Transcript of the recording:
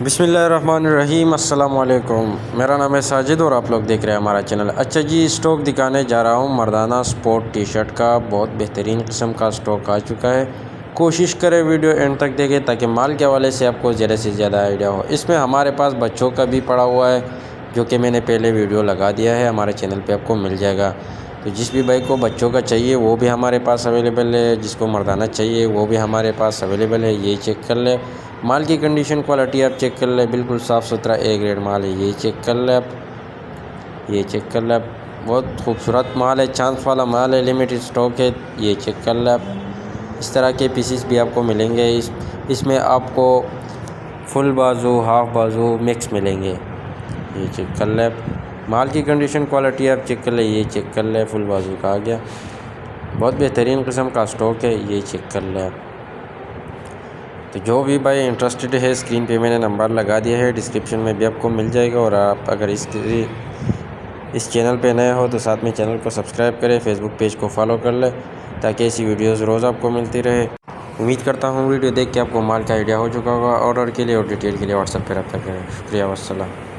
बिस्मिल्लाहिर्रहमानिर्रहीम, अस्सलाम वालेकुम। मेरा नाम है साजिद और आप लोग देख रहे हैं हमारा चैनल। अच्छा जी, स्टॉक दिखाने जा रहा हूँ मर्दाना स्पोर्ट टी शर्ट का। बहुत बेहतरीन किस्म का स्टॉक आ चुका है। कोशिश करें वीडियो एंड तक देखें ताकि माल के हवाले से आपको ज़्यादा से ज़्यादा आइडिया हो। इसमें हमारे पास बच्चों का भी पड़ा हुआ है, जो कि मैंने पहले वीडियो लगा दिया है, हमारे चैनल पर आपको मिल जाएगा। तो जिस भी भाई को बच्चों का चाहिए वो भी हमारे पास अवेलेबल है, जिसको मर्दाना चाहिए वो भी हमारे पास अवेलेबल है। ये चेक कर ले, माल की कंडीशन क्वालिटी आप चेक कर ले, बिल्कुल साफ़ सुथरा ए ग्रेड माल है। ये चेक कर ले आप, ये चेक कर ले आप, बहुत खूबसूरत माल है, चांस वाला माल है, लिमिटेड स्टॉक है। ये चेक कर ले आप। इस तरह के पीसीस भी आपको मिलेंगे। इसमें आपको फुल बाजू, हाफ बाजू मिक्स मिलेंगे। ये चेक कर ले आप, माल की कंडीशन क्वालिटी आप चेक कर ले। ये चेक कर ले, फुल बाजू का आ गया, बहुत बेहतरीन किस्म का स्टॉक है। ये चेक कर ले आप। तो जो भी भाई इंटरेस्टेड है, स्क्रीन पे मैंने नंबर लगा दिया है, डिस्क्रिप्शन में भी आपको मिल जाएगा। और आप अगर इस चैनल पे नए हो तो साथ में चैनल को सब्सक्राइब करें, फेसबुक पेज को फॉलो कर लें ताकि ऐसी वीडियोस रोज़ आपको मिलती रहे। उम्मीद करता हूँ वीडियो देख के आपको माल का आइडिया हो चुका होगा। ऑर्डर के लिए और डिटेल के लिए व्हाट्सएप पर रब्ता करें। शुक्रिया, वस्सलाम।